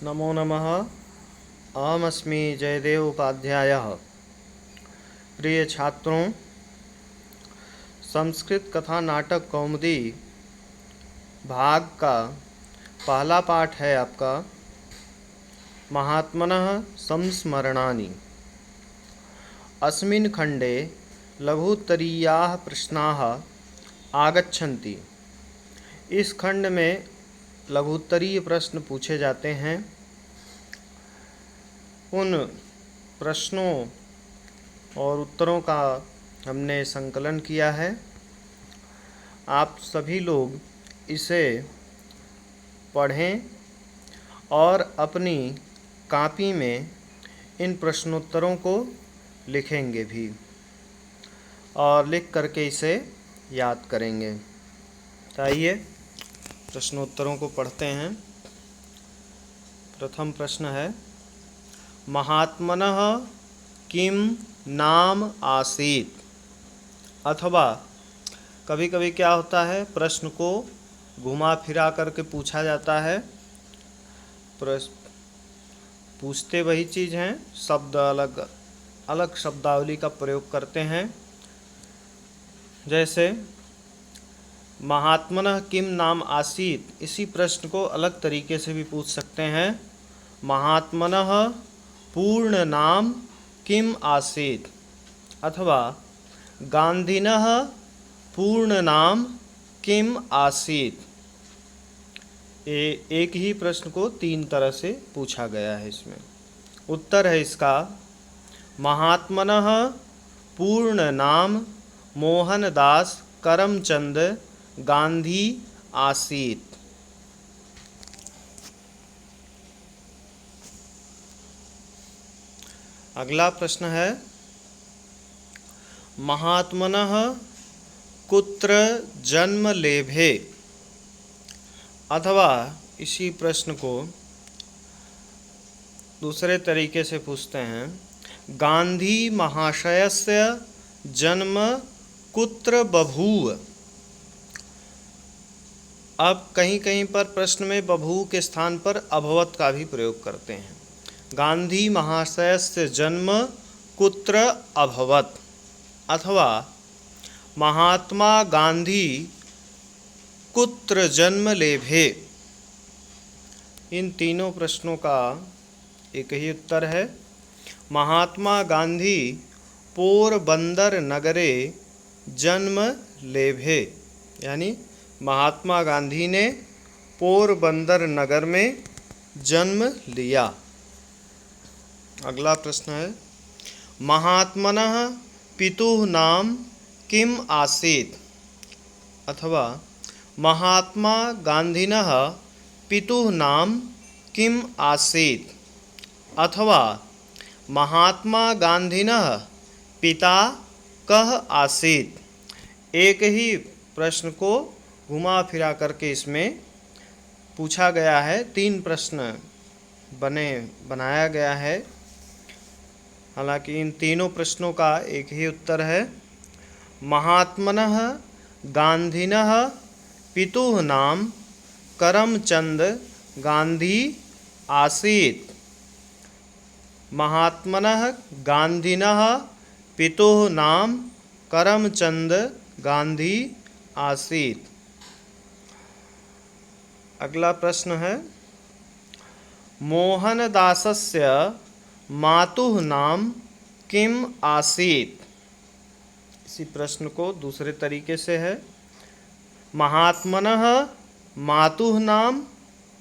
नमो नमः। अहमस्मि जयदेव उपाध्यायः। प्रिय छात्रों, संस्कृत कथा नाटक कौमुदी भाग का पहला पाठ है आपका महात्मनः संस्मरणानि। अस्मिन् खण्डे लघुत्तरीयाः प्रश्नाः आगच्छन्ति। इस खंड में लघुत्तरीय प्रश्न पूछे जाते हैं। उन प्रश्नों और उत्तरों का हमने संकलन किया है। आप सभी लोग इसे पढ़ें और अपनी कॉपी में इन प्रश्नोत्तरों को लिखेंगे भी और लिख करके इसे याद करेंगे। आइए प्रश्नोत्तरों को पढ़ते हैं। प्रथम प्रश्न है, महात्मनः किम नाम आसीत्। अथवा कभी कभी क्या होता है, प्रश्न को घुमा फिरा करके पूछा जाता है। पूछते वही चीज़ हैं, शब्द अलग अलग शब्दावली का प्रयोग करते हैं। जैसे महात्मनः किम नाम आसीत्, इसी प्रश्न को अलग तरीके से भी पूछ सकते हैं। महात्मनः पूर्ण नाम किम आसीत्। अथवा गांधीनः पूर्ण नाम किम आसीत्। एक ही प्रश्न को तीन तरह से पूछा गया है। इसमें उत्तर है इसका, महात्मनः पूर्ण नाम मोहनदास करमचंद गांधी आसीत्। अगला प्रश्न है, महात्मनः कुत्र जन्म लेभे। अथवा इसी प्रश्न को दूसरे तरीके से पूछते हैं, गांधी महाशयस्य जन्म कुत्र बभूव। अब कहीं कहीं पर प्रश्न में बभूव के स्थान पर अभवत का भी प्रयोग करते हैं। गांधी महाशयस्य जन्म कुत्र अभवत। अथवा महात्मा गांधी कुत्र जन्म लेभे। इन तीनों प्रश्नों का एक ही उत्तर है, महात्मा गांधी पोरबंदर नगरे जन्म लेभे। यानी महात्मा गांधी ने पोरबंदर नगर में जन्म लिया। अगला प्रश्न है, महात्मनः पितुः नाम किम आसीत्। अथवा महात्मा गांधिनः पितुः नाम किम आसीत्। अथवा महात्मा गांधिनः पिता कः आसीत्। एक ही प्रश्न को घुमा फिरा करके इसमें पूछा गया है। तीन प्रश्न बनाया गया है। हालांकि इन तीनों प्रश्नों का एक ही उत्तर है, महात्मनः गांधिनः पितुः नाम करमचंद गांधी आसीत्। महात्मनः गांधिनः पितुः नाम करमचंद गांधी आसीत्। अगला प्रश्न है, मोहनदासस्य मातुः नाम किम आसीत्। इसी प्रश्न को दूसरे तरीके से है, महात्मनः मातुः नाम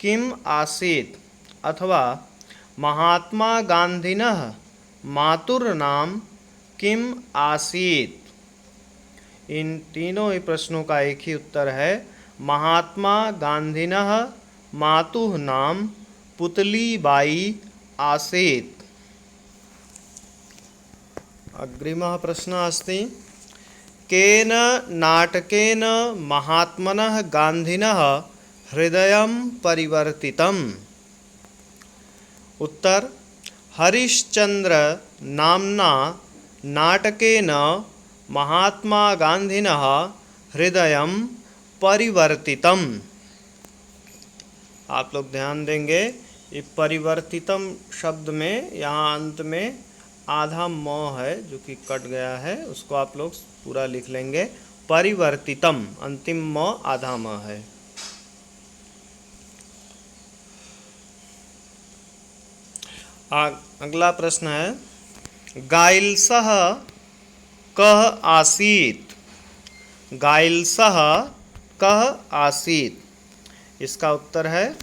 किम आसीत्। अथवा महात्मा गांधिनः मातुर्नाम किम आसीत्। इन तीनों ही प्रश्नों का एक ही उत्तर है, महात्मा गांधिनः मातुः नाम पुतलीबाई आसीत्। अग्रिमः प्रश्नः अस्ति, केन नाटकेन महात्मनः गांधिनः हृदयं परिवर्तितम्। उत्तर, हरिश्चंद्र नाम्ना नाटकेन महात्मा गांधिनः हृदयं परिवर्तितम्। आप लोग ध्यान देंगे ये परिवर्तितम शब्द में यहाँ अंत में आधा म है जो कि कट गया है, उसको आप लोग पूरा लिख लेंगे। परिवर्तितम, अंतिम म आधा म है। अगला प्रश्न है, गाइलसः कः आसीत्। गाइलसः कः आसीत्। इसका उत्तर है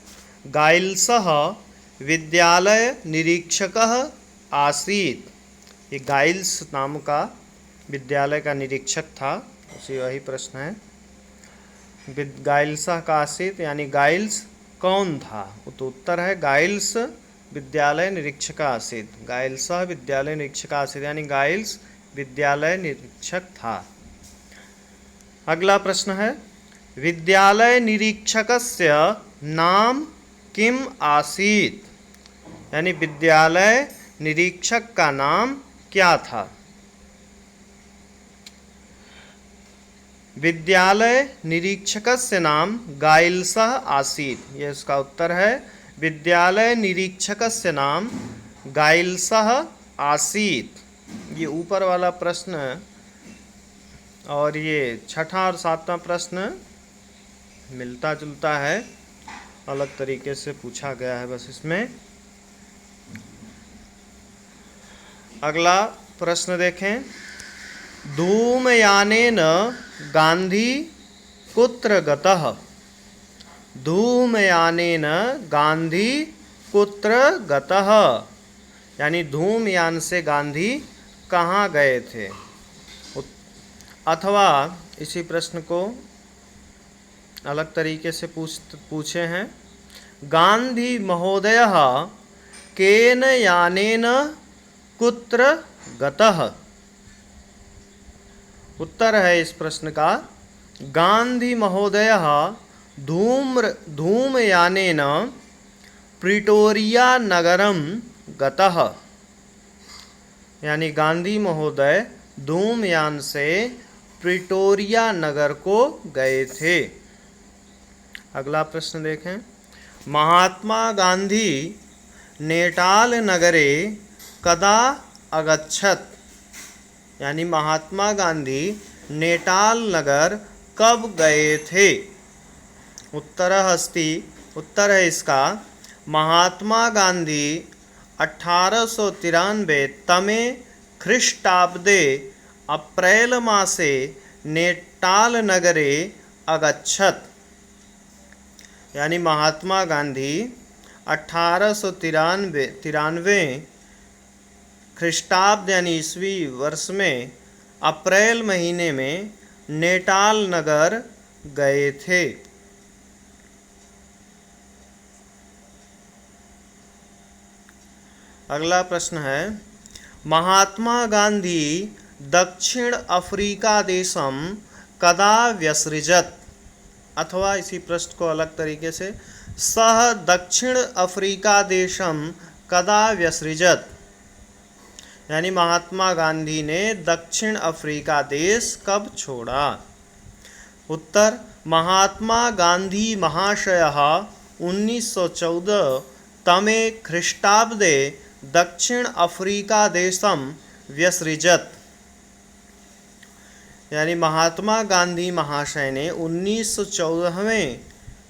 गाइलसः विद्यालय निरीक्षकः आसीत्। ये गाइल्स नाम का विद्यालय का निरीक्षक था, उसी वही प्रश्न है। गाइलसः का आसीत् यानी गाइल्स कौन था, तो उत्तर है गाइल्स विद्यालय निरीक्षक आसीत्। गाइलसः विद्यालय निरीक्षक आसीत् यानी गाइल्स विद्यालय निरीक्षक था। अगला प्रश्न है, विद्यालय निरीक्षकस्य नाम किम आसीत्। यानी विद्यालय निरीक्षक का नाम क्या था। विद्यालय निरीक्षकस्य नाम गाइलसः आसीत्। ये इसका उत्तर है, विद्यालय निरीक्षकस्य नाम गाइलसः आसीत्। ये ऊपर वाला प्रश्न और ये छठा और सातवां प्रश्न मिलता जुलता है, अलग तरीके से पूछा गया है बस इसमें। अगला प्रश्न देखें, धूमयानेन गांधी कुत्र गतः। धूमयानेन गांधी कुत्र गतः। यानी धूमयान से गांधी कहाँ गए थे। अथवा इसी प्रश्न को अलग तरीके से पूछे हैं, गांधी महोदयः केन यानेन कुत्र गतः। उत्तर है इस प्रश्न का, गांधी महोदयः धूमयानेन प्रिटोरिया नगरम गतः। यानी गांधी महोदय धूमयान से प्रिटोरिया नगर को गए थे। अगला प्रश्न देखें, महात्मा गांधी नेटाल नगरे कदा अगच्छत्। यानी महात्मा गांधी नेटाल नगर कब गए थे। उत्तरः अस्ति, उत्तर है इसका, महात्मा गांधी 1893 तमे ख्रीष्टाब्दे अप्रैल मासे नेटाल नगरे अगच्छत्। यानी महात्मा गांधी 1893 ख्रीष्टाब्द यानी ईस्वी वर्ष में अप्रैल महीने में नेटाल नगर गए थे। अगला प्रश्न है, महात्मा गांधी दक्षिण अफ्रीका देशम कदा व्यसृजत्। अथवा इसी प्रश्न को अलग तरीके से, सः दक्षिण अफ्रीका देशम कदा व्यसृजत्। यानी महात्मा गांधी ने दक्षिण अफ्रीका देश कब छोड़ा। उत्तर, महात्मा गांधी महाशयः 1914 तमे ख्रीष्टाब्दे दक्षिण अफ्रीका देशम व्यसृजत्। यानी महात्मा गांधी महाशय ने 1914वें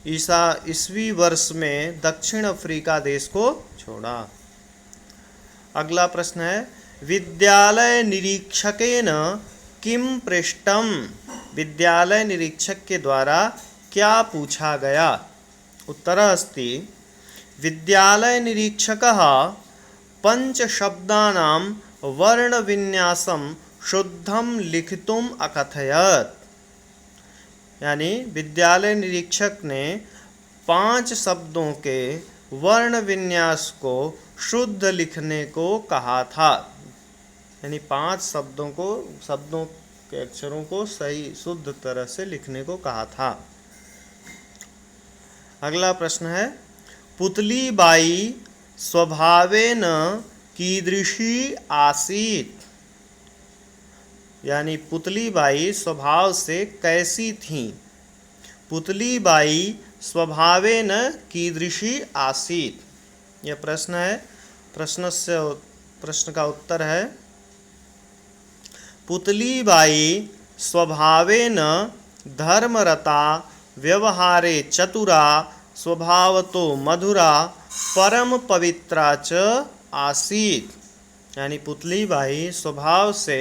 ईस्वी वर्ष में दक्षिण अफ्रीका देश को छोड़ा। अगला प्रश्न है, विद्यालय निरीक्षकेन किम पृष्टम। विद्यालय निरीक्षक के द्वारा क्या पूछा गया। उत्तरः अस्ति, विद्यालय निरीक्षकः पंचशब्दानां वर्णविन्यासं शुद्धं लिखितुम् अकथयत्। यानी विद्यालय निरीक्षक ने 5 शब्दों के वर्ण विन्यास को शुद्ध लिखने को कहा था। यानी 5 शब्दों के अक्षरों को सही शुद्ध तरह से लिखने को कहा था। अगला प्रश्न है, पुतली बाई स्वभावेन कीदृशी आसीत्। यानी पुतली बाई स्वभाव से कैसी थीं। पुतली बाई स्वभावेन कीदृशी आसीत्। यह प्रश्न है। प्रश्न का उत्तर है पुतलीबाई स्वभावेन धर्मरता व्यवहारे चतुरा स्वभावतो मधुरा परम पवित्रा च आसीत्। यानी पुतलीबाई स्वभाव से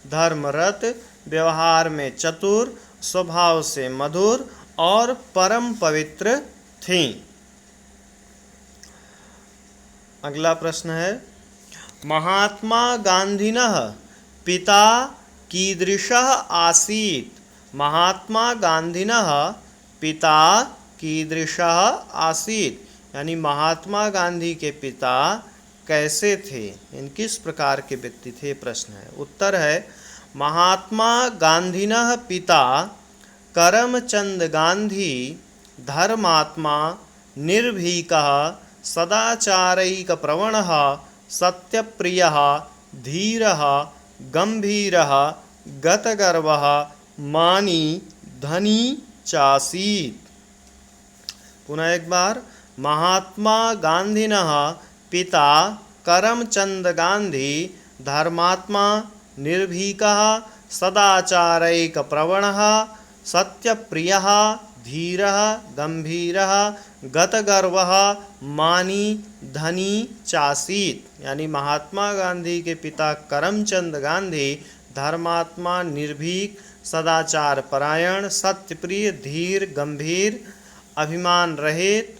धर्मरत, व्यवहार में चतुर, स्वभाव से मधुर और परम पवित्र थीं। अगला प्रश्न है महात्मा गांधिनः पिता कीदृशः आसीत्। महात्मा गांधिनः पिता कीदृशः आसीत्। यानी महात्मा गांधी के पिता कैसे थे, इन किस प्रकार के व्यक्ति थे, प्रश्न है। उत्तर है महात्मा गांधिनः पिता करमचंद गांधी धर्मात्मा निर्भीकः सदाचारैकप्रवणः सत्यप्रियः धीरः गंभीरः गतगर्वः मानी धनी चासीत्। पुनः एक बार, महात्मा गांधिनः पिता करमचंद गांधी धर्मात्मा निर्भीकः सदाचारैकप्रवणः सत्यप्रियः धीरः गंभीरः गतगर्वः मानी धनी चासीत्। यानी महात्मा गांधी के पिता करमचंद गांधी धर्मात्मा निर्भीक सदाचार परायण सत्यप्रिय धीर गंभीर अभिमान रहित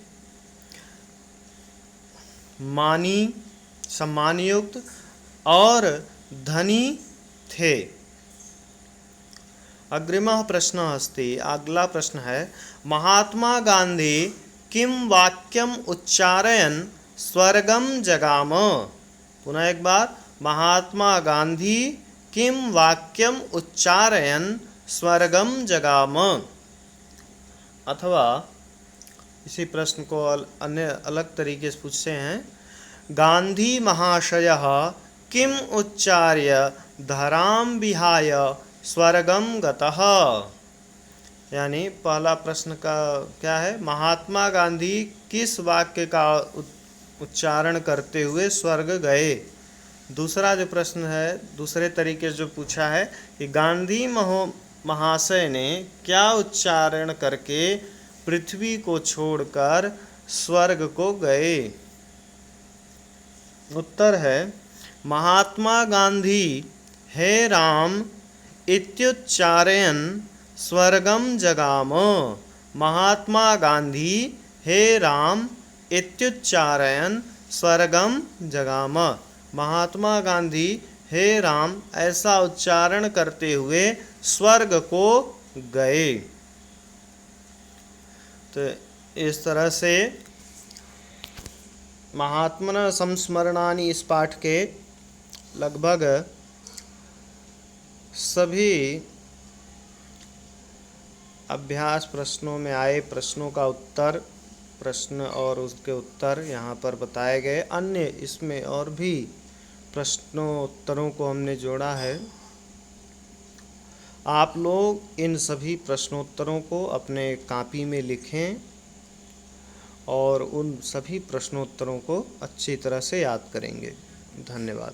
मानी सम्मानयुक्त और धनी थे। अग्रिमः प्रश्नः अस्ति। अगला प्रश्न है महात्मा गांधी किं वाक्यम उच्चारयन् स्वर्गम जगाम। पुनः एक बार, महात्मा गांधी किं वाक्यम उच्चारयन् स्वर्गम जगाम। अथवा इसी प्रश्न को अन्य अलग तरीके से पूछते हैं गांधी महाशयः किम उच्चार्य धरां विहाय स्वर्गम गतः। यानी पहला प्रश्न का क्या है, महात्मा गांधी किस वाक्य का उच्चारण करते हुए स्वर्ग गए। दूसरा जो प्रश्न है, दूसरे तरीके से जो पूछा है कि गांधी महाशय ने क्या उच्चारण करके पृथ्वी को छोड़कर स्वर्ग को गए। उत्तर है महात्मा गांधी हे राम इत्युच्चारयन् स्वर्गम जगाम। महात्मा गांधी हे राम इत्युच्चारयन् स्वर्गम जगाम। महात्मा गांधी हे राम ऐसा उच्चारण करते हुए स्वर्ग को गए। तो इस तरह से महात्मन संस्मरणानि इस पाठ के लगभग सभी अभ्यास प्रश्नों में आए प्रश्नों का उत्तर, प्रश्न और उसके उत्तर यहाँ पर बताए गए। अन्य इसमें और भी प्रश्नों उत्तरों को हमने जोड़ा है। आप लोग इन सभी प्रश्नोत्तरों को अपने कॉपी में लिखें और उन सभी प्रश्नोत्तरों को अच्छी तरह से याद करेंगे। धन्यवाद।